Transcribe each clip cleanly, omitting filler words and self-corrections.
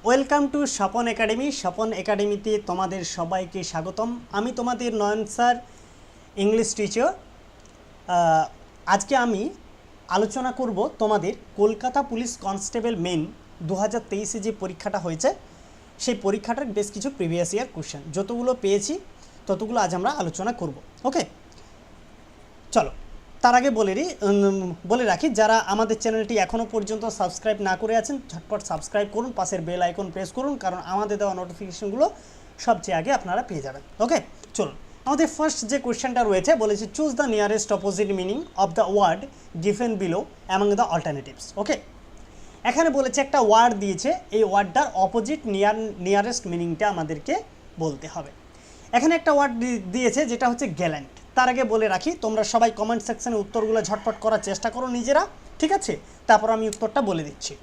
Welcome to Swapan academy. Swapan একাডেমিতে তোমাদের সবাইকে স্বাগতম। আমি তোমাদের নয়ন স্যার, ইংলিশ টিচার। আজকে আমি আলোচনা করব তোমাদের কলকাতা পুলিশ কনস্টেবল মেন 2023-এ যে পরীক্ষাটা হয়েছে সেই পরীক্ষাটার বেশ কিছু প্রিভিয়াস ইয়ার কোশ্চেন যতগুলো পেয়েছি ততগুলো আজ আমরা আলোচনা করব। ওকে, চলো তার আগে বলে রাখি, যারা আমাদের চ্যানেলটি এখনও পর্যন্ত সাবস্ক্রাইব না করে আছেন ঝটপট সাবস্ক্রাইব করুন, পাশের বেল আইকন প্রেস করুন, কারণ আমাদের দেওয়া নোটিফিকেশনগুলো সবচেয়ে আগে আপনারা পেয়ে যাবেন। ওকে, চলুন আমাদের ফার্স্ট যে কোয়েশ্চেনটা রয়েছে বলেছে choose the nearest opposite meaning of the word given below among the alternatives. Okay, এখানে বলেছে একটা ওয়ার্ড দিয়েছে, এই ওয়ার্ডটার অপোজিট নিয়ারেস্ট মিনিংটা আমাদেরকে বলতে হবে। এখানে একটা ওয়ার্ড দিয়েছে যেটা হচ্ছে গ্যালেন্ট। তার আগে বলে রাখি, তোমরা সবাই কমেন্ট সেকশনে উত্তরগুলো ঝটপট করার চেষ্টা করো নিজেরা, ঠিক আছে? তারপর আমি উত্তরটা বলে দিচ্ছি।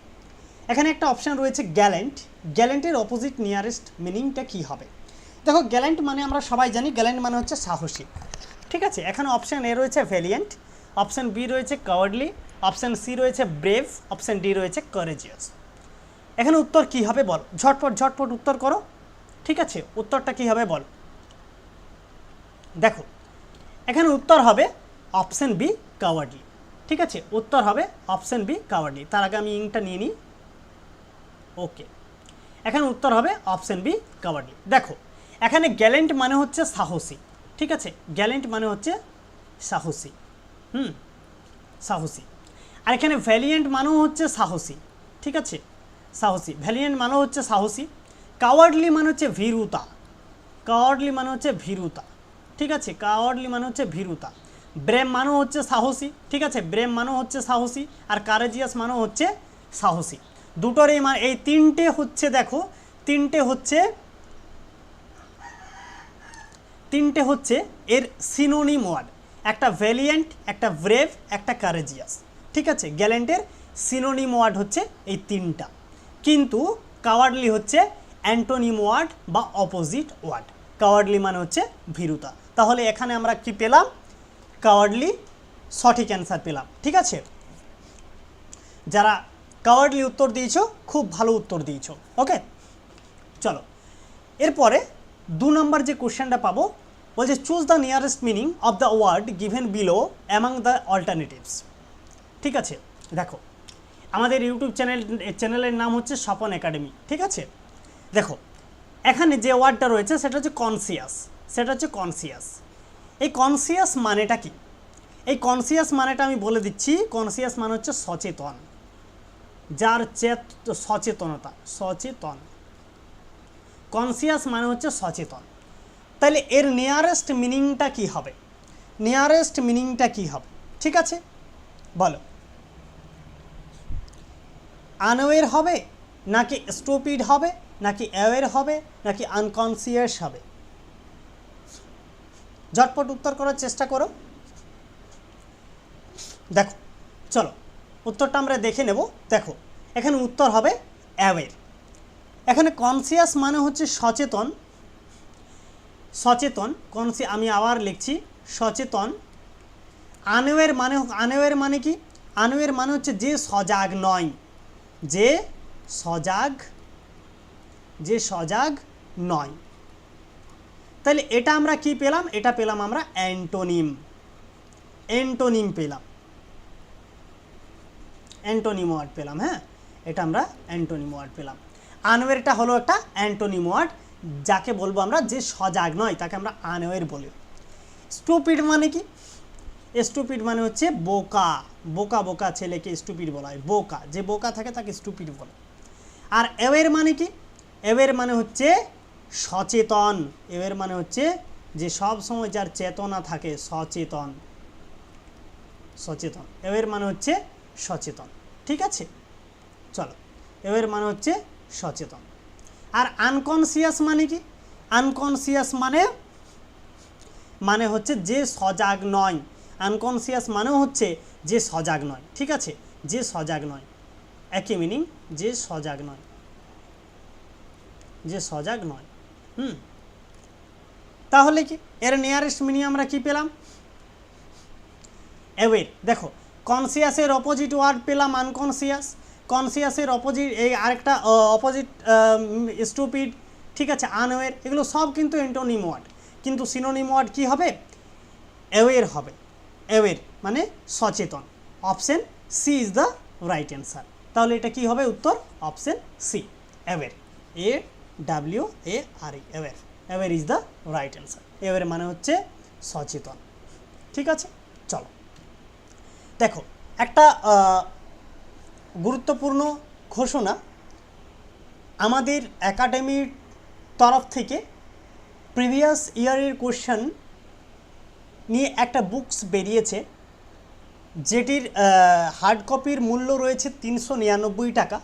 এখানে একটা অপশান রয়েছে গ্যালেন্ট। গ্যালেন্টের অপোজিট নিয়ারেস্ট মিনিংটা কী হবে? দেখো, গ্যালেন্ট মানে আমরা সবাই জানি, গ্যালেন্ট মানে হচ্ছে সাহসী, ঠিক আছে? এখানে অপশান এ রয়েছে ভ্যালিয়েন্ট, অপশান বি রয়েছে কাওয়ার্ডলি, অপশান সি রয়েছে ব্রেভ, অপশান ডি রয়েছে করেজিয়াস। এখানে উত্তর কী হবে বল, ঝটপট উত্তর করো, ঠিক আছে? উত্তরটা কী হবে বল। দেখো, এখানে উত্তর হবে অপশান বি কাওয়ার্ডলি, ঠিক আছে? উত্তর হবে অপশান বি কাওয়ার্ডলি। তার আগে আমি ইংটা নিয়ে নিই। ওকে, এখানে উত্তর হবে অপশান বি কাওয়ার্ডলি। দেখো, এখানে গ্যালেন্ট মানে হচ্ছে সাহসী, ঠিক আছে? গ্যালেন্ট মানে হচ্ছে সাহসী, সাহসী। আর এখানে ভ্যালিয়েন্ট মানেও হচ্ছে সাহসী, ঠিক আছে? সাহসী, ভ্যালিয়েন্ট মানেও হচ্ছে সাহসী। কাওয়ার্ডলি মানে হচ্ছে ভীরুতা, কাওয়ার্ডলি মানে হচ্ছে ভীরুতা, ঠিক আছে? কাওয়ার্ডলি মানে হচ্ছে ভীরুতা। ব্রেভ মানেও হচ্ছে সাহসী, ঠিক আছে? ব্রেভ মানেও হচ্ছে সাহসী। আর কারেজিয়াস মানেও হচ্ছে সাহসী। দুটোর এই তিনটে হচ্ছে, দেখো তিনটে হচ্ছে এর সিনোনিম ওয়ার্ড। একটা ভ্যালিয়েন্ট, একটা ব্রেভ, একটা কারেজিয়াস, ঠিক আছে? গ্যালেন্টের সিনোনিম ওয়ার্ড হচ্ছে এই তিনটা, কিন্তু কাওয়ার্ডলি হচ্ছে অ্যান্টোনিম ওয়ার্ড বা অপোজিট ওয়ার্ড। কাওয়ার্ডলি মানে হচ্ছে ভীরুতা। তাহলে এখানে আমরা কি পেলাম? কাওয়ার্ডলি সঠিক অ্যান্সার পেলাম, ঠিক আছে? যারা কাওয়ার্ডলি উত্তর দিয়েছো খুব ভালো উত্তর দিয়েছো। ওকে, চলো এরপরে 2 নম্বর যে কোশ্চেনটা পাবো বলছে choose the nearest meaning of the word given below among the alternatives, ঠিক আছে? দেখো, আমাদের ইউটিউব চ্যানেলের নাম হচ্ছে স্বপন একাডেমি, ঠিক আছে? দেখো, এখানে যে ওয়ার্ডটা রয়েছে সেটা হচ্ছে কনসিয়াস, এই কনসিয়াস মানেটা কি? এই কনসিয়াস মানেটা আমি বলে দিচ্ছি। কনসিয়াস মানে হচ্ছে সচেতন, যার সচেতনতা, সচেতন। কনসিয়াস মানে হচ্ছে সচেতন। তাহলে এর নিয়ারেস্ট মিনিংটা কি হবে? নিয়ারেস্ট মিনিংটা কি হবে, ঠিক আছে? বলো, আনওয়্যার হবে, নাকি স্টুপিড হবে, নাকি অ্যাওয়্যার হবে, নাকি আনকনসিয়াস হবে? ঝটপট উত্তর করার চেষ্টা করো। দেখো, চলো উত্তরটা আমরা দেখে নেব। দেখো, এখানে উত্তর হবে অ্যাওয়্যার। এখানে কনসিয়াস মানে হচ্ছে সচেতন, আমি আবার লিখছি সচেতন। আনওয়্যার মানে কি? আনওয়্যার মানে হচ্ছে যে সজাগ নয়, যে সজাগ নয়। তাহলে এটা আমরা কি পেলাম? এটা পেলাম আমরা অ্যান্টোনিম পেলাম, অ্যান্টোনিম ওয়ার্ড পেলাম। হ্যাঁ, এটা আমরা অ্যান্টোনিম ওয়ার্ড পেলাম। আনওয়্যারটা হলো একটা অ্যান্টোনিম ওয়ার্ড, যাকে বলবো আমরা যে সজাগ নয় তাকে আমরা আনওয়্যার বলি। স্টুপিড মানে কি? স্টুপিড মানে হচ্ছে বোকা ছেলেকে স্টুপিড বলা হয়। যে বোকা থাকে তাকে স্টুপিড বলে। আর অ্যাওয়্যার মানে কি? অ্যাওয়্যার মানে হচ্ছে সচেতন। অ্যাওয়্যার মানে হচ্ছে যে সব সময় যার চেতনা থাকে, সচেতন। অ্যাওয়্যার মানে হচ্ছে সচেতন, ঠিক আছে? চলো, অ্যাওয়্যার মানে হচ্ছে সচেতন। আর আনকনসিয়াস মানে কি? আনকনসিয়াস মানে হচ্ছে যে সজাগ নয়। আনকনসিয়াস মানেও হচ্ছে যে সজাগ নয়, ঠিক আছে? যে সজাগ নয়, একই মিনিং, যে সজাগ নয়। তাহলে কি এর নিয়ারেস্ট মিনিং আমরা কি পেলাম? অ্যাওয়্যার। দেখো, কনসিয়াসের অপোজিট ওয়ার্ড পেলাম আনকনসিয়াস। কনসিয়াসের অপোজিট, এই আরেকটা অপোজিট স্টুপিড, ঠিক আছে, আনওয়্যার, এগুলো সব কিন্তু অ্যান্টোনিম ওয়ার্ড। কিন্তু সিনোনিম ওয়ার্ড কী হবে? অ্যাওয়্যার হবে। অ্যাওয়্যার মানে সচেতন। Option C is the right answer. তাহলে এটা কি হবে উত্তর? Option C, aware, AWARE, aware. Aware is the right answer. Aware মানে হচ্ছে সচেতন। ঠিক আছে, চলো দেখো একটা গুরুত্বপূর্ণ ঘোষণা। আমাদের একাডেমির তরফ থেকে প্রিভিয়াস ইয়ারের কোশ্চেন নিয়ে একটা বুকস বেরিয়েছে, যেটির হার্ড কপির মূল্য রয়েছে 399 টাকা।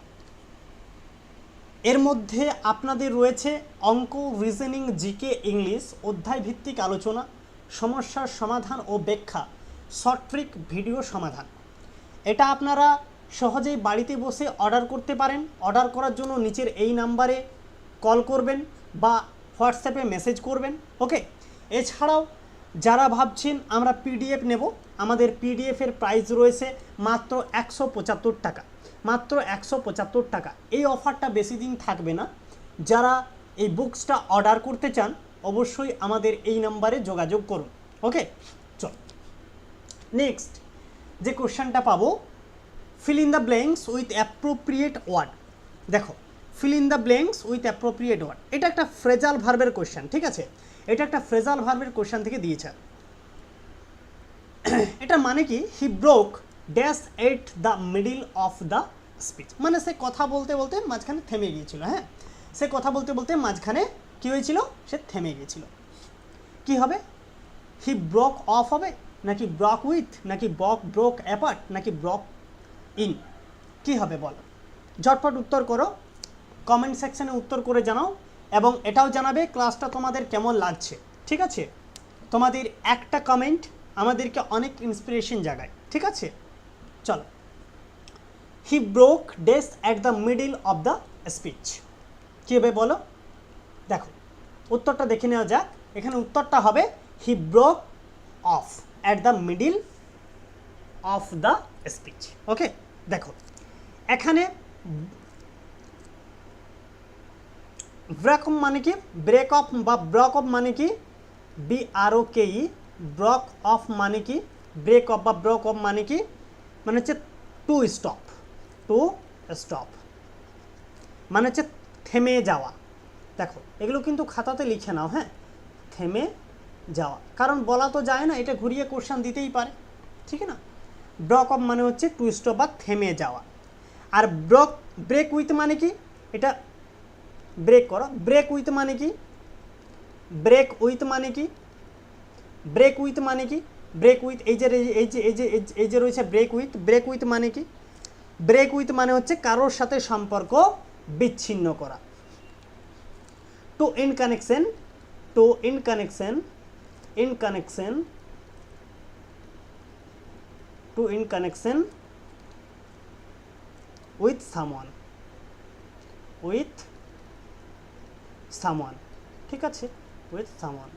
এর মধ্যে আপনাদের রয়েছে অঙ্ক, রিজনিং, জিকে, ইংলিশ, অধ্যায় ভিত্তিক আলোচনা, সমস্যার সমাধান ও ব্যাখ্যা, শর্ট ট্রিক ভিডিও সমাধান। এটা আপনারা সহজেই বাড়িতে বসে অর্ডার করতে পারেন। অর্ডার করার জন্য নিচের এই নাম্বারে কল করবেন বা হোয়াটসঅ্যাপে মেসেজ করবেন। ওকে, এছাড়াও যারা ভাবছেন আমরা পিডিএফ নেব, আমাদের পিডিএফের প্রাইস রয়েছে মাত্র 175 টাকা, মাত্র 175 টাকা। এই অফারটা বেশি দিন থাকবে না। যারা এই বুকসটা অর্ডার করতে চান অবশ্যই আমাদের এই নাম্বারে যোগাযোগ করুন। ওকে, চল নেক্সট যে কোশ্চেনটা পাবো, fill in the blanks with appropriate word। দেখো, fill in the blanks with appropriate word, এটা একটা ফ্রেজাল ভার্বের কোশ্চেন। ঠিক আছে, এটা একটা ফ্রেজাল ভার্বের কোশ্চেন থেকে দিয়েছে। এটা মানে কি? হি broke dash at the middle of the speech, মানে সে কথা বলতে বলতে মাঝখানে থেমে গিয়েছিল। হ্যাঁ, সে কথা বলতে বলতে মাঝখানে কী হয়েছিল? সে থেমে গিয়েছিল। কি হবে? হি ব্রোক অফ হবে, নাকি ব্রক উইথ, নাকি ব্রোক অ্যাপার্ট, নাকি ব্রক ইন? কি হবে বলো? ঝটপট উত্তর করো, কমেন্ট সেকশনে উত্তর করে জানাও, এবং এটাও জানাবে ক্লাসটা তোমাদের কেমন লাগছে। ঠিক আছে, তোমাদের একটা কমেন্ট আমাদেরকে অনেক ইন্সপিরেশন জাগায়। ঠিক আছে, চলো। He broke dash at the middle of the speech, কী হবে বলো? দেখো উত্তরটা দেখে নেওয়া যাক। এখানে উত্তরটা হবে he broke off at the middle of the speech. Okay, দেখো এখানে ব্রেক অফ মানে কি? ব্রেক অফ বা ব্রক অফ মানে কি? BROKE। ব্রক অফ মানে কি? ব্রেক অফ বা ব্রক অফ মানে কি? মানে হচ্ছে টু স্টপ, টু স্টপ মানে হচ্ছে থেমে যাওয়া। দেখো এগুলো কিন্তু খাতাতে লিখে নাও। হ্যাঁ, থেমে যাওয়া, কারণ বলা তো যায় না, এটা ঘুরিয়ে কোশ্চেন দিতেই পারে। ঠিক না? ব্রক অফ মানে হচ্ছে টু স্টপ বা থেমে যাওয়া। আর ব্রেক উইথ মানে কি? এটা ব্রেক করো। ব্রেক উইথ মানে কি? ব্রেক উইথ মানে কি? ব্রেক উইথ মানে কি? ব্রেক উইথ এই যে রয়েছে ব্রেক উইথ। ব্রেক উইথ মানে কি? ব্রেক উইথ মানে হচ্ছে কারোর সাথে সম্পর্ক বিচ্ছিন্ন করা। To in connection, to in connection, in connection, to in connection with someone, with someone. ঠিক আছে, with someone.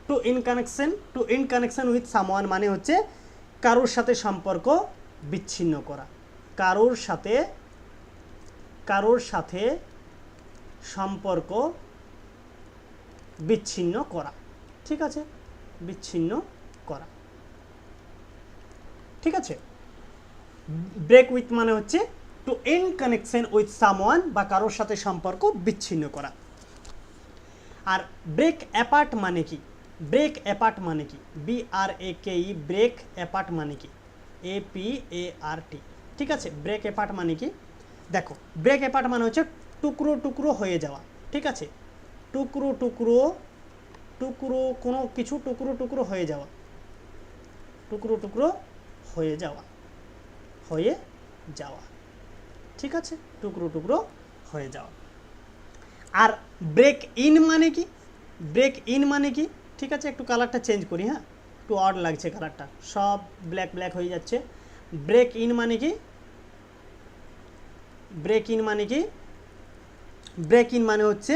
To in connection with someone মানে হচ্ছে কারোর সাথে সম্পর্ক বিচ্ছিন্ন করা, কারোর সাথে সম্পর্ক বিচ্ছিন্ন করা। ঠিক আছে, বিচ্ছিন্ন করা। ঠিক আছে, ব্রেক উইথ মানে হচ্ছে to in connection with someone বা কারোর সাথে সম্পর্ক বিচ্ছিন্ন করা। আর ব্রেক অ্যাপার্ট মানে কি? ব্রেক অ্যাপার্ট মানে কি? BRAKE। ব্রেক অ্যাপার্ট মানে কি? APART। ঠিক আছে, ব্রেক অ্যাপার্ট মানে কি? দেখো ব্রেক অ্যাপার্ট মানে হচ্ছে টুকরো টুকরো হয়ে যাওয়া। ঠিক আছে, টুকরো টুকরো, টুকরো কোনো কিছু টুকরো টুকরো হয়ে যাওয়া, টুকরো টুকরো হয়ে যাওয়া, হয়ে যাওয়া। ঠিক আছে, টুকরো টুকরো হয়ে যাওয়া। আর ব্রেক ইন মানে কি? ব্রেক ইন মানে কি? ঠিক আছে, একটু কালারটা চেঞ্জ করি। হ্যাঁ, একটু অড লাগছে কালারটা, সব ব্ল্যাক ব্ল্যাক হয়ে যাচ্ছে। ব্রেক ইন মানে কি? ব্রেক ইন মানে কি? ব্রেক ইন মানে হচ্ছে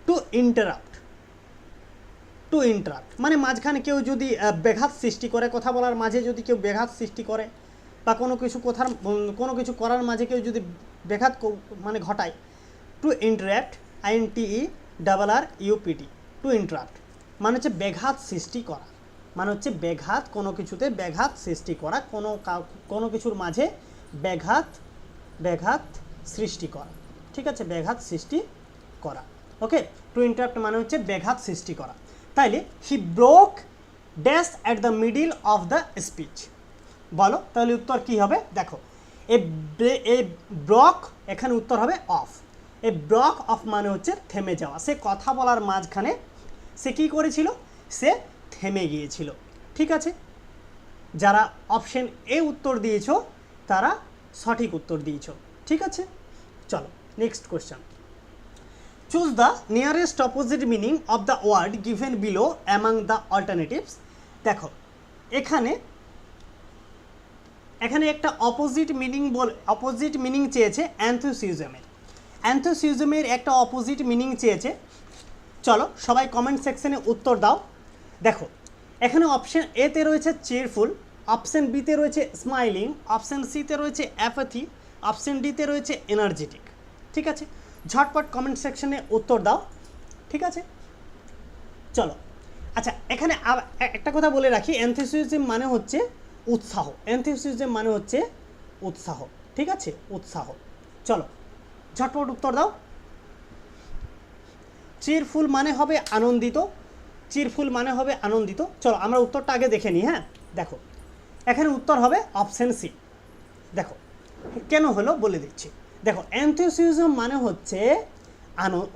টু ইন্টারাপ্ট। টু ইন্টারাপ্ট মানে মাঝখানে কেউ যদি ব্যাঘাত সৃষ্টি করে, কথা বলার মাঝে যদি কেউ ব্যাঘাত সৃষ্টি করে, বা কোনো কিছু কথার কোনো কিছু করার মাঝে কেউ যদি ব্যাঘাত মানে ঘটায়, to interrupt, INTERRUPT, to interrupt মানে হচ্ছে ব্যাঘাত সৃষ্টি করা, মানে হচ্ছে ব্যাঘাত, কোনো কিছুতে ব্যাঘাত সৃষ্টি করা, কোনো কিছুর মাঝে ব্যাঘাত সৃষ্টি করা, ঠিক আছে, ব্যাঘাত সৃষ্টি করা। ওকে, টু ইন্টারাপ্ট মানে হচ্ছে ব্যাঘাত সৃষ্টি করা। তাইলে হি broke dash at the middle of the speech, বলো তাহলে উত্তর কি হবে? দেখো এ ব্রক, এখানে উত্তর হবে অফ। এ ব্রক অফ মানে হচ্ছে থেমে যাওয়া, সে কথা বলার মাঝখানে সে কি করেছিল? সে থেমে গিয়েছিল। ঠিক আছে, যারা অপশন এ উত্তর দিয়েছো তারা সঠিক উত্তর দিয়েছো। ঠিক আছে, চলো next question. Choose the nearest opposite meaning of the word given below among the alternatives. দেখো এখানে একটা অপোজিট মিনিং চেয়েছে অ্যান্থুসিয়াজমের একটা অপোজিট মিনিং চেয়েছে। চলো সবাই কমেন্ট সেকশনে উত্তর দাও। দেখো এখানে অপশন এতে রয়েছে চেয়ারফুল, অপশন বিতে রয়েছে স্মাইলিং, অপশন সিতে রয়েছে অ্যাপাথি, অপশন ডিতে রয়েছে এনার্জেটিক। ঠিক আছে, ঝটপট কমেন্ট সেকশনে উত্তর দাও। ঠিক আছে, চলো। আচ্ছা, এখানে একটা কথা বলে রাখি, এনথুসিয়াজম মানে হচ্ছে উৎসাহ, এনথুসিয়াজম মানে হচ্ছে উৎসাহ। ঠিক আছে, উৎসাহ। চলো ঝটপট উত্তর দাও। চিরফুল মানে হবে আনন্দিত, চিরফুল মানে হবে আনন্দিত। চলো আমরা উত্তরটা আগে দেখে নিই। হ্যাঁ দেখো এখানে উত্তর হবে অপশন সি। দেখো কেন হলো বলে দিচ্ছি। দেখো এনথুসিয়াজম মানে হচ্ছে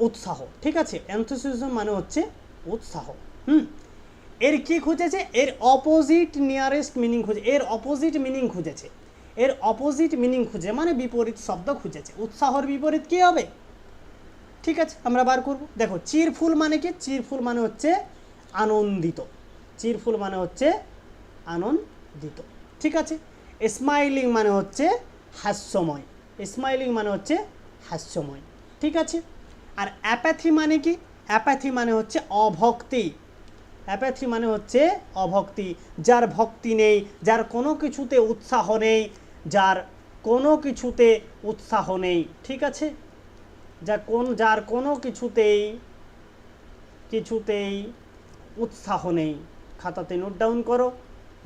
উৎসাহ। ঠিক আছে, এনথুসিয়াজম মানে হচ্ছে উৎসাহ। এর কি খুঁজেছে? এর অপোজিট নিয়ারেস্ট মিনিং খুঁজে, এর অপোজিট মিনিং খুঁজেছে, এর অপোজিট মিনিং খুঁজে মানে বিপরীত শব্দ খুঁজেছে। উৎসাহর বিপরীত কি হবে? ঠিক আছে, আমরা বার করব। দেখো চিরফুল মানে কি? চিরফুল মানে হচ্ছে আনন্দিত, চিরফুল মানে হচ্ছে আনন্দিত। ঠিক আছে, স্মাইলিং মানে হচ্ছে হাস্যময়, স্মাইলিং মানে হচ্ছে হাস্যময়। ঠিক আছে, আর অ্যাপ্যাথি মানে কি? অ্যাপ্যাথি মানে হচ্ছে অভক্তি, অ্যাপ্যাথি মানে হচ্ছে অভক্তি, যার ভক্তি নেই, যার কোনো কিছুতে উৎসাহ নেই, যার কোনো কিছুতে উৎসাহ নেই। ঠিক আছে, যার কোনো কিছুতেই উৎসাহ নেই। খাতাতে নোট ডাউন করো,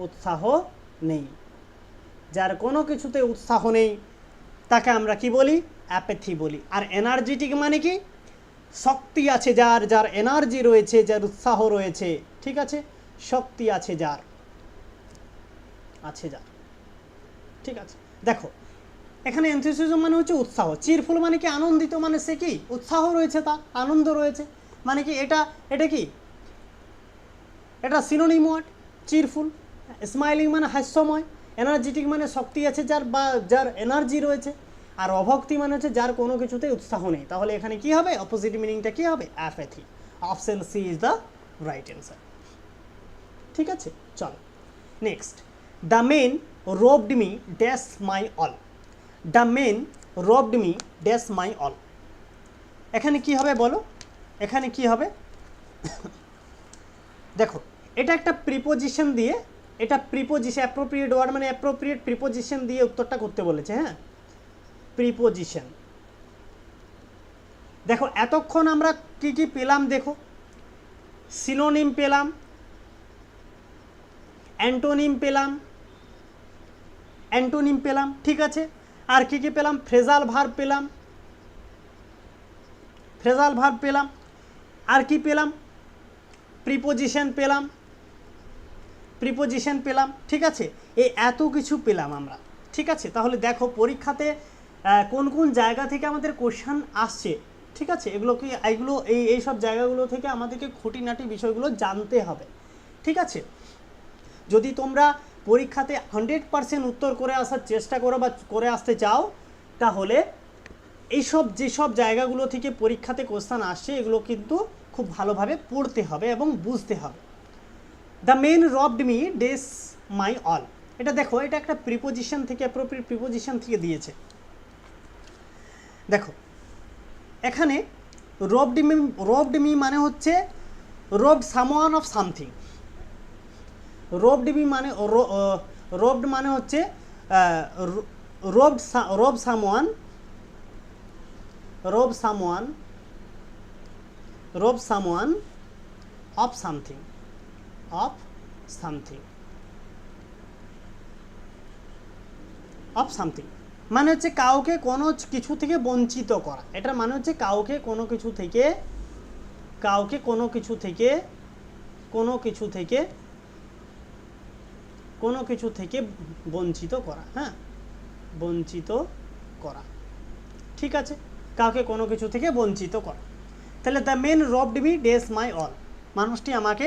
উৎসাহ নেই। যার কোনো কিছুতে উৎসাহ নেই তাকে আমরা কি বলি? অ্যাপ্যাথি বলি। আর এনার্জেটিক মানে কি? শক্তি আছে যার, যার এনার্জি রয়েছে, যার উৎসাহ রয়েছে। ঠিক আছে, শক্তি আছে যার, ঠিক আছে। দেখো এখানে এনথুসিয়াজম মানে হচ্ছে উৎসাহ, চিরফুল মানে কি? আনন্দিত, মানে সে কি উৎসাহ রয়েছে, তার আনন্দ রয়েছে, মানে কি এটা কি এটা সিনোনিম ওয়ার্ড চিরফুল। স্মাইলিং মানে হাস্যময়, এনার্জেটিক মানে শক্তি আছে যার, বা যার এনার্জি রয়েছে, আর অভক্তি মানে হচ্ছে যার কোনো কিছুতে উৎসাহ নেই। তাহলে এখানে কি হবে? অপোজিট মিনিংটা কি হবে? Apathy. Option C is the right answer. ঠিক আছে, চলো next. The men robbed me dash my all, the men robbed me dash my all. এখানে কি হবে বলো? এখানে কি হবে? দেখো এটা একটা প্রিপোজিশন দিয়ে, এটা প্রিপোজিশন, অ্যাপ্রোপ্রিয়েট ওয়ার্ড মানে অ্যাপ্রোপ্রিয়েট প্রিপোজিশন দিয়ে উত্তরটা করতে বলেছে। হ্যাঁ, প্রিপোজিশন। দেখো এতক্ষণ আমরা কি কি পেলাম? দেখো সিনোনিম পেলাম, অ্যান্টোনিম পেলাম, ঠিক আছে। আর কি কি পেলাম? ফ্রেজাল ভার্ব পেলাম, আর কি পেলাম? প্রিপোজিশন পেলাম, ঠিক আছে। এই এত কিছু পেলাম আমরা, ঠিক আছে। তাহলে দেখো পরীক্ষাতে কোন কোন জায়গা থেকে আমাদের কোশ্চেন আসছে, ঠিক আছে। এইগুলো এই সব জায়গাগুলো থেকে আমাদেরকে খুঁটিনাটি বিষয়গুলো জানতে হবে, ঠিক আছে। যদি তোমরা পরীক্ষাতে 100% উত্তর করে আসার চেষ্টা করো বা করে আসতে চাও, তাহলে যেসব জায়গাগুলো থেকে পরীক্ষাতে কোশ্চেন আসছে এগুলো কিন্তু খুব ভালোভাবে পড়তে হবে এবং বুঝতে হবে। দ্য মেন রবড মি ডেস মাই অল, এটা দেখো এটা একটা প্রিপোজিশন থেকে, অ্যাপ্রোপ্রিয়েট প্রিপোজিশন থেকে দিয়েছে। দেখো এখানে রবড মি মানে হচ্ছে robbed someone of something. Robbed মানে হচ্ছে rob someone rob someone rob someone of something of something of something মানে হচ্ছে কাউকে কোনো কিছু থেকে বঞ্চিত করা। এটার মানে হচ্ছে কাউকে কোনো কিছু থেকে বঞ্চিত করা। হ্যাঁ, বঞ্চিত করা, ঠিক আছে, কাউকে কোনো কিছু থেকে বঞ্চিত করা। তাহলে দ্য মেন রবড মি ডেস মাই অল, মানুষটি আমাকে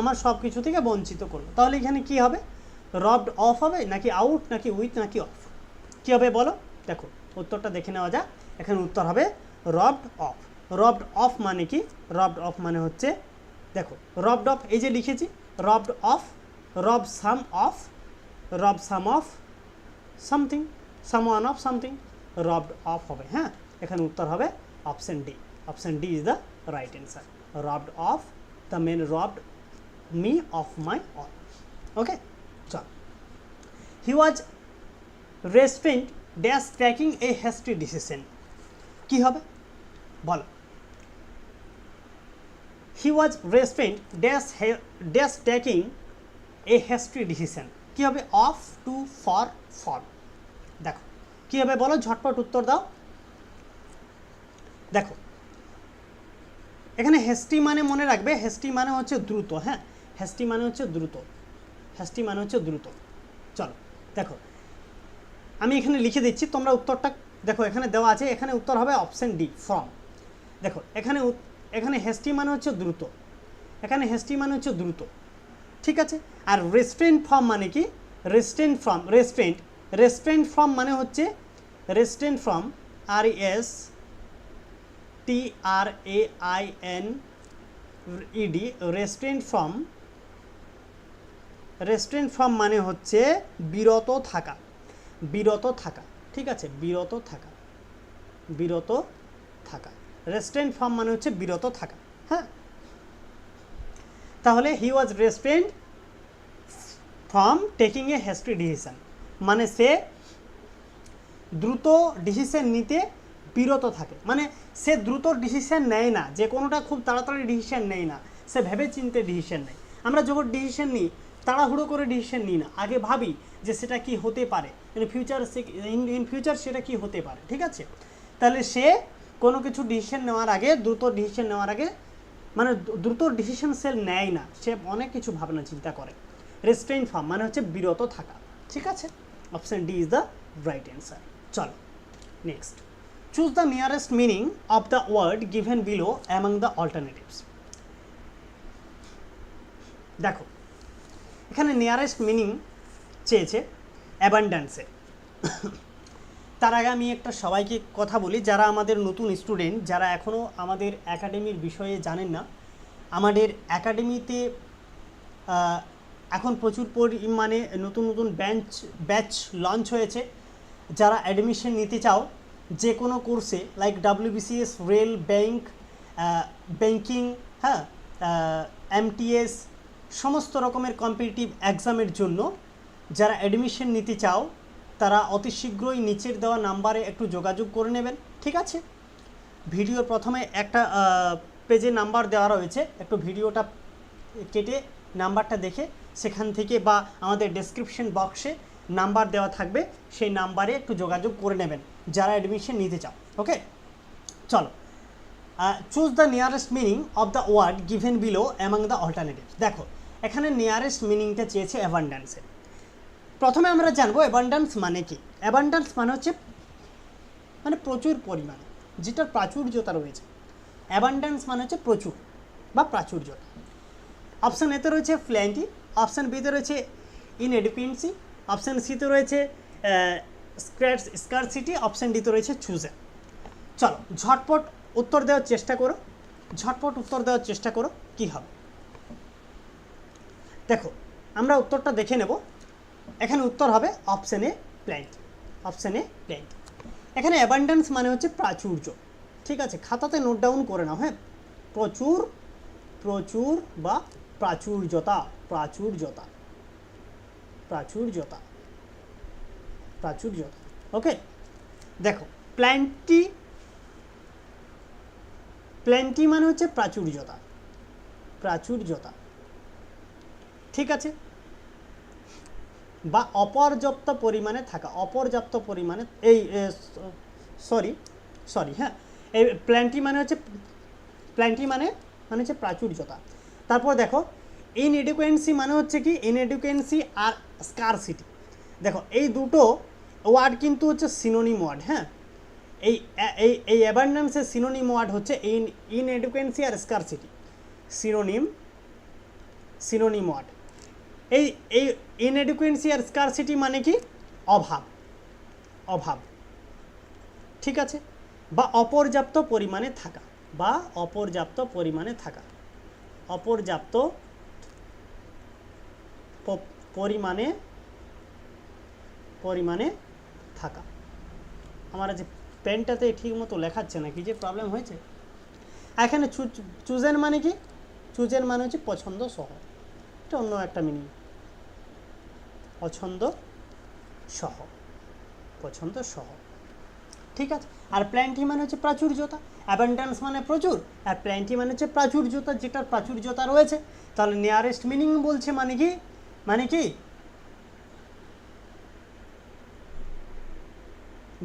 আমার সব কিছু থেকে বঞ্চিত করলো। তাহলে এখানে কি হবে? রবড অফ হবে নাকি আউট নাকি উইথ নাকি অফ, কী হবে বলো? দেখো উত্তরটা দেখে নেওয়া যাক। এখানে উত্তর হবে রবড অফ। রবড অফ মানে কি? রবড অফ মানে হচ্ছে, দেখো রবড অফ এই যে লিখেছি, robbed of, rob some of, rob some of something, someone of something, robbed of হবে। হ্যাঁ, এখানে উত্তর হবে option D. Option D is the right answer. Robbed of, the men robbed me of my all. Okay, চল। He was restrained dash taking a hasty decision, কী হবে বলো? He was restrained dash taking a hasty decision, কী হবে? Of, to, for, for. দেখো কী হবে বলো, ঝটপট উত্তর দাও। দেখো এখানে হেস্টি মানে মনে রাখবে, হেস্টি মানে হচ্ছে দ্রুত। হ্যাঁ, হেস্টি মানে হচ্ছে দ্রুত, হেস্টি মানে হচ্ছে দ্রুত। চলো দেখো আমি এখানে লিখে দিচ্ছি, তোমরা উত্তরটা দেখো এখানে দেওয়া আছে, এখানে উত্তর হবে অপশন ডি, ফ্রম। দেখো এখানে হেস্টি মানে হচ্ছে দ্রুত, এখানে হেস্টি মানে হচ্ছে দ্রুত, ঠিক আছে। আর রেস্ট্রেন্ট ফ্রম মানে কি? রেস্ট্রেন্ট ফ্রম, রেস্ট্রেন্ট ফ্রম মানে হচ্ছে, restrained from, RESTRAINED, restrained from মানে হচ্ছে বিরত থাকা, বিরত থাকা, ঠিক আছে, বিরত থাকা, বিরত থাকা। রেস্ট্রেন্ট ফ্রম মানে হচ্ছে বিরত থাকা। হ্যাঁ, তাহলে he was restrained from taking a hasty decision, মানে সে দ্রুত ডিসিশন নিতে বিরত থাকে, মানে সে দ্রুত ডিসিশন নেয় না, যে কোনোটা খুব তাড়াতাড়ি ডিসিশন নেয় না, সে ভেবে চিন্তে ডিসিশন নেয়। আমরা যখন ডিসিশন নিই তাড়াহুড়ো করে ডিসিশন নিই না, আগে ভাবি যে সেটা কি হতে পারে, ইন ফিউচার সেটা কি হতে পারে, ঠিক আছে। তাহলে সে কোনো কিছু ডিসিশন নেওয়ার আগে, দ্রুত ডিসিশন নেওয়ার আগে, মানে দ্রুত ডিসিশন সে নেয় না, সে অনেক কিছু ভাবনা চিন্তা করে। রেস্ট্রেইন ফ্রম মানে হচ্ছে বিরত থাকা, ঠিক আছে। Option D is the right answer. চলো next, choose the nearest meaning of the word given below among the alternatives. দেখো এখানে নিয়ারেস্ট মিনিং চেয়েছে অ্যাবান্ড্যান্সের। তার আগে আমি একটা সবাইকে কথা বলি, যারা আমাদের নতুন স্টুডেন্ট, যারা এখনও আমাদের একাডেমির বিষয়ে জানেন না, আমাদের একাডেমিতে এখন প্রচুর পরিমাণে নতুন নতুন ব্যাচ লঞ্চ হয়েছে। যারা অ্যাডমিশন নিতে চাও যে কোনো কোর্সে, লাইক WBCS, রেল, ব্যাংকিং, হ্যাঁ, MTS, সমস্ত রকমের কম্পিটিটিভ এক্সামের জন্য যারা অ্যাডমিশন নিতে চাও তারা অতি শীঘ্রই নিচের দেওয়া নাম্বারে একটু যোগাযোগ করে নেবেন, ঠিক আছে। ভিডিওর প্রথমে একটা পেজে নাম্বার দেওয়া রয়েছে, একটু ভিডিওটা কেটে নাম্বারটা দেখে সেখান থেকে, বা আমাদের ডেসক্রিপশন বক্সে নাম্বার দেওয়া থাকবে, সেই নাম্বারে একটু যোগাযোগ করে নেবেন যারা অ্যাডমিশন নিতে চাও। ওকে, চলো। Choose the nearest meaning of the word given below among the alternatives. দেখো এখানে নিয়ারেস্ট মিনিংটা চেয়েছে অ্যাবান্ড্যান্সের। প্রথমে আমরা জানবো অ্যাবান্ড্যান্স মানে কি। অ্যাবান্ড্যান্স মানে হচ্ছে মানে প্রচুর পরিমাণে, যেটার প্রাচুর্যতা রয়েছে। অ্যাবান্ড্যান্স মানে হচ্ছে প্রচুর বা প্রাচুর্যতা। অপশান এতে রয়েছে প্ল্যান্টি, অপশান বিতে রয়েছে ইনএডিকুয়েন্সি, অপশান সিতে রয়েছে স্কারসিটি, অপশান ডিতে রয়েছে চুজেন। চলো ঝটপট উত্তর দেওয়ার চেষ্টা করো, ঝটপট উত্তর দেওয়ার চেষ্টা করো কী হবে। দেখো আমরা উত্তরটা দেখে নেব। এখানে উত্তর হবে option A plenty, option A plenty. এখানে অ্যাবান্ড্যান্স মানে হচ্ছে প্রাচুর্য, ঠিক আছে, খাতাতে নোট ডাউন করে নাও। হ্যাঁ, প্রচুর, প্রচুর বা প্রাচুর্যতা, প্রাচুর্যতা, প্রাচুর্যতা, প্রাচুর্যতা। ওকে, দেখো প্ল্যান্টি, প্ল্যান্টি মানে হচ্ছে প্রাচুর্যতা, প্রাচুর্যতা, ঠিক আছে, বা অপর্যাপ্ত পরিমাণে থাকা, অপর্যাপ্ত পরিমাণে, এই সরি সরি হ্যাঁ, এই প্ল্যান্টি মানে হচ্ছে, প্ল্যান্টি মানে হচ্ছে প্রাচুর্যতা। তারপর দেখো ইনএডুকেন্সি মানে হচ্ছে কি, ইনএডুকেন্সি আর স্কারসিটি। দেখো এই দুটো ওয়ার্ড কিন্তু হচ্ছে সিনোনিম ওয়ার্ড। হ্যাঁ, এই এই এই অ্যাবান্ডেন্সের সিনোনিম ওয়ার্ড হচ্ছে ইনএডুকেন্সি আর স্কারসিটি, সিনোনিম, সিনোনিম ওয়ার্ড। এই এই ইনএডুকেন্সি আর স্কারসিটি মানে কি, অভাব, অভাব, ঠিক আছে, বা অপর্যাপ্ত পরিমাণে থাকা, বা অপর্যাপ্ত পরিমাণে থাকা, অপর্যাপ্ত পরিমাণে, পরিমাণে থাকা। আমার যে পেনটাতে ঠিক মতো লেখাচ্ছে না, কি যে প্রবলেম হয়েছে। এখানে চুজেন মানে কি, চুজেন মানে হচ্ছে পছন্দ সহ, এটা অন্য একটা মিনিং, পছন্দ সহ, পছন্দ সহ, ঠিক আছে। আর প্ল্যান্টি মানে হচ্ছে প্রাচুর্যতা, অ্যাবান্ডেন্স মানে প্রচুর, আর প্ল্যান্টি মানে হচ্ছে প্রাচুর্যতা, যেটার প্রাচুর্যতা রয়েছে। তাহলে নিয়ারেস্ট মিনিং বলছে মানে কি, মানে কি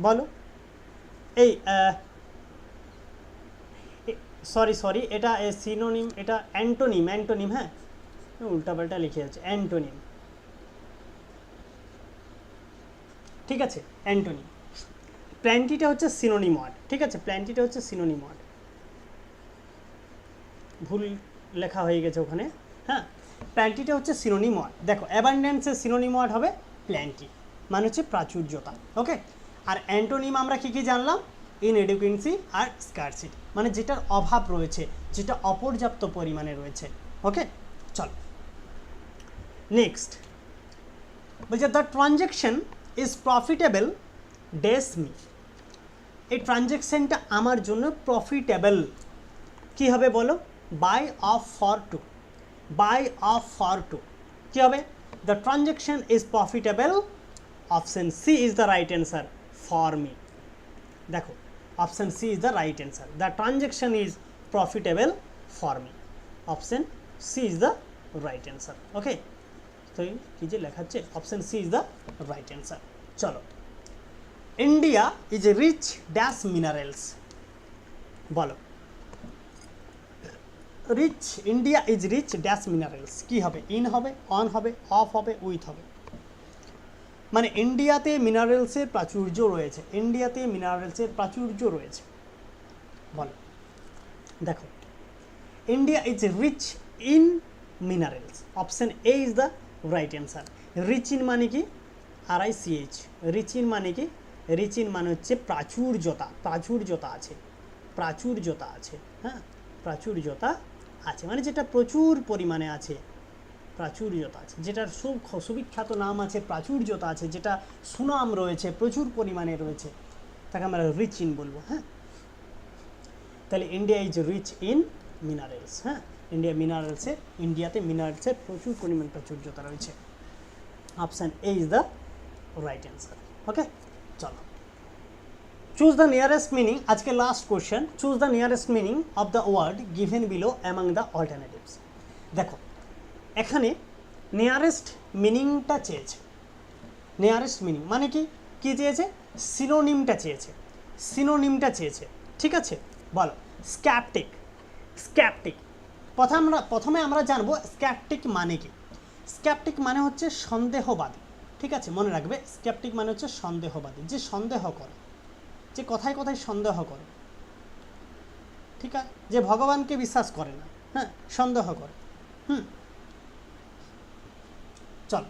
বলো, এই সরি সরি, এটা সিনোনিম, এটা অ্যান্টোনিম, অ্যান্টোনিম, হ্যাঁ উল্টাপাল্টা লিখে আছে, অ্যান্টোনিম, ঠিক আছে, অ্যান্টোনিম। প্ল্যান্টিটা হচ্ছে সিনোনিম ওয়ার্ড, ঠিক আছে, প্ল্যান্টিটা হচ্ছে সিনোনিম ওয়ার্ড, ভুল লেখা হয়ে গেছে ওখানে। হ্যাঁ, প্ল্যান্টিটা হচ্ছে সিনোনিম ওয়ার্ড। দেখো অ্যাবান্ডেন্সের সিনোনিম ওয়ার্ড হবে প্ল্যান্টি, মানে হচ্ছে প্রাচুর্যতা। ওকে, আর অ্যান্টোনিম আমরা কি কি জানলাম, ইনএডুকেন্সি আর স্কারসিটি, মানে যেটার অভাব রয়েছে, যেটা অপর্যাপ্ত পরিমাণে রয়েছে। ওকে, চল নেক্সট বলছে the transaction is profitable dash me. এই ট্রানজ্যাকশনটা আমার জন্য প্রফিটেবল কি হবে বলো, by of for to, by of for to কি হবে, the transaction is profitable, option C is the right answer for me. দেখো option C is the right answer, the transaction is profitable for me, option C is the right answer. Okay, তো কি যে লেখাচ্ছে, option C is the right answer. চলো, India is a rich dash minerals, বলো rich, India is rich dash minerals, কি হবে, in হবে, on হবে, অফ হবে, উইথ হবে, মানে ইন্ডিয়াতে মিনারেলসের প্রাচুর্য রয়েছে, ইন্ডিয়াতে মিনারেলসের প্রাচুর্য রয়েছে, বলো। দেখো India is rich in minerals, option A is the right answer. Rich in মানে কি, RICH, রিচ ইন মানে কি, রিচ ইন মানে হচ্ছে প্রাচুর্যতা, প্রাচুর্যতা আছে, প্রাচুর্যতা আছে, হ্যাঁ প্রাচুর্যতা আছে, মানে যেটা প্রচুর পরিমাণে আছে, প্রাচুর্যতা আছে, যেটার সুবিখ্যাত নাম আছে, প্রাচুর্যতা আছে, যেটা সুনাম রয়েছে, প্রচুর পরিমাণে রয়েছে, তাকে আমরা রিচ ইন বলবো। হ্যাঁ, তাহলে India is rich in minerals. হ্যাঁ, ইন্ডিয়া মিনারেলসে, ইন্ডিয়াতে মিনারেলসের প্রচুর পরিমাণ প্রাচুর্যতা রয়েছে, option A is the right answer. Okay, চলো চুজ দ্য নিয়ারেস্ট মিনিং, আজকে last question, choose the nearest meaning of the word given below among the alternatives. দেখো এখানে নিয়ারেস্ট মিনিংটা চেয়েছে, নিয়ারেস্ট মিনিং মানে কি, কি চেয়েছে, সিনোনিমটা চেয়েছে, সিনোনিমটা চেয়েছে, ঠিক আছে, বলো স্ক্যাপটিক, স্ক্যাপটিক, প্রথমে আমরা জানবো স্ক্যাপটিক মানে কি। স্ক্যাপটিক মানে হচ্ছে সন্দেহবাদী, ঠিক আছে, মনে রাখবে স্ক্যাপটিক মানে হচ্ছে সন্দেহবাদী, যে সন্দেহ করে, যে কথায় কথায় সন্দেহ করে, ঠিক আছে, যে ভগবানকে বিশ্বাস করে না, হ্যাঁ সন্দেহ করে। চল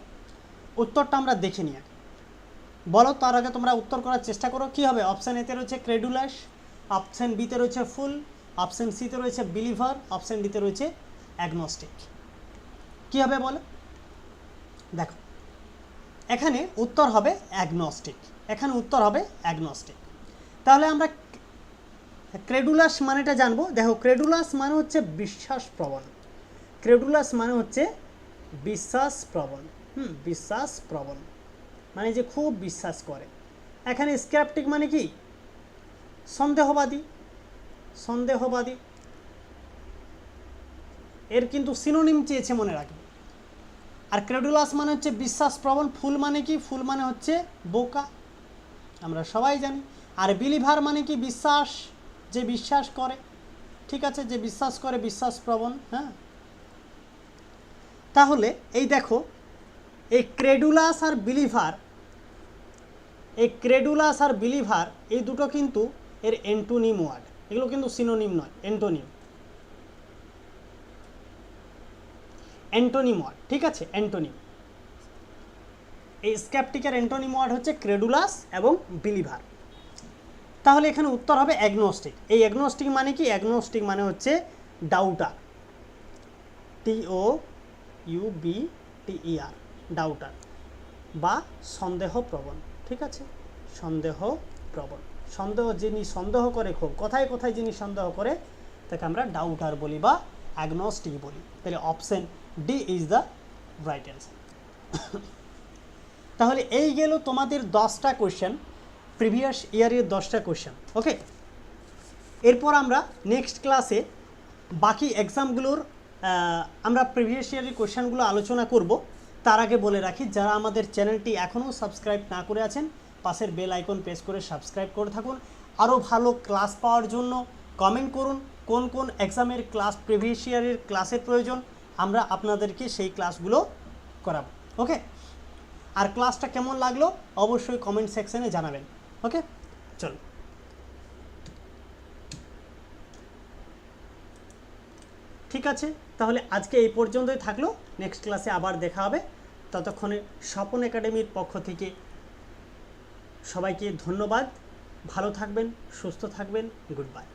উত্তরটা আমরা দেখে নিই, বলো তার আগে তোমরা উত্তর করার চেষ্টা করো। কি হবে, অপশান এতে রয়েছে ক্রেডুলাস, অপশান বিতে রয়েছে ফুল, অপশান সিতে রয়েছে বিলিভার, অপশান ডিতে রয়েছে অ্যাগনস্টিক। কি হবে বলো, দেখো এখানে উত্তর হবে অ্যাগনস্টিক, এখানে উত্তর হবে অ্যাগনস্টিক। তাহলে আমরা ক্রেডুলাস মানেটা জানবো। দেখো ক্রেডুলাস মানে হচ্ছে বিশ্বাস প্রবণ, ক্রেডুলাস মানে হচ্ছে বিশ্বাস প্রবণ। বিশ্বাস প্রবণ মানে যে খুব বিশ্বাস করে। এখানে স্কেপটিক মানে কি সন্দেহবাদী, সন্দেহবাদী এর কিন্তু সিনোনিম চেয়েছে মনে রাখবে। আর ক্রেডুলাস মানে হচ্ছে বিশ্বাস প্রবণ, ফুল মানে কি ফুল মানে হচ্ছে বোকা, আমরা সবাই জানি। আর বিলিভার মানে কি বিশ্বাস, যে বিশ্বাস করে, ঠিক আছে, যে বিশ্বাস করে, বিশ্বাস প্রবণ। হ্যাঁ, তাহলে এই দেখো এই ক্রেডুলাস আর বিলিভার, এই ক্রেডুলাস আর বিলিভার এই দুটো কিন্তু এর অ্যান্টোনিম ওয়ার্ড, এগুলো কিন্তু সিনোনিম নয়, অ্যান্টোনিম, অ্যান্টোনিম ওয়ার্ড, ঠিক আছে, অ্যান্টোনিম। এই স্কেপটিকের অ্যান্টোনিম ওয়ার্ড হচ্ছে ক্রেডুলাস এবং বিলিভার। তাহলে এখানে উত্তর হবে অ্যাগনোস্টিক। এই অ্যাগনোস্টিক মানে কি? অ্যাগনোস্টিক মানে হচ্ছে ডাউটার, TOUBTER, ডাউটার বা সন্দেহপ্রবণ, ঠিক আছে, সন্দেহপ্রবণ, সন্দেহ, যিনি সন্দেহ করে খুব, কোথায় কোথায় যিনি সন্দেহ করে তাকে আমরা ডাউটার বলি বা অ্যাগনোস্টিক বলি। তাহলে option D is the right answer. তাহলে এই গেল তোমাদের 10টা কোয়েশ্চেন, প্রিভিয়াস ইয়ারের 10টা কোয়েশ্চেন। ওকে, এরপর আমরা নেক্সট ক্লাসে বাকি এক্সামগুলোর আমরা প্রিভিয়াস ইয়ারের কোয়েশ্চেনগুলো আলোচনা করব। তার আগে বলে রাখি, যারা আমাদের চ্যানেলটি এখনও সাবস্ক্রাইব না করে আছেন, পাশের বেল আইকন প্রেস করে সাবস্ক্রাইব করে থাকুন। আরও ভালো ক্লাস পাওয়ার জন্য কমেন্ট করুন কোন কোন এক্সামের ক্লাস, প্রিভিয়াস ইয়ারের ক্লাসের প্রয়োজন, আমরা আপনাদেরকে সেই ক্লাসগুলো করাবো। ওকে, আর ক্লাসটা কেমন লাগলো অবশ্যই কমেন্ট সেকশনে জানাবেন। ওকে, চলো, ঠিক আছে, তাহলে আজকে এই পর্যন্তই থাকলো। নেক্সট ক্লাসে আবার দেখা হবে। ততক্ষণে স্বপন একাডেমির পক্ষ থেকে সবাইকে ধন্যবাদ। ভালো থাকবেন, সুস্থ থাকবেন, গুড বাই।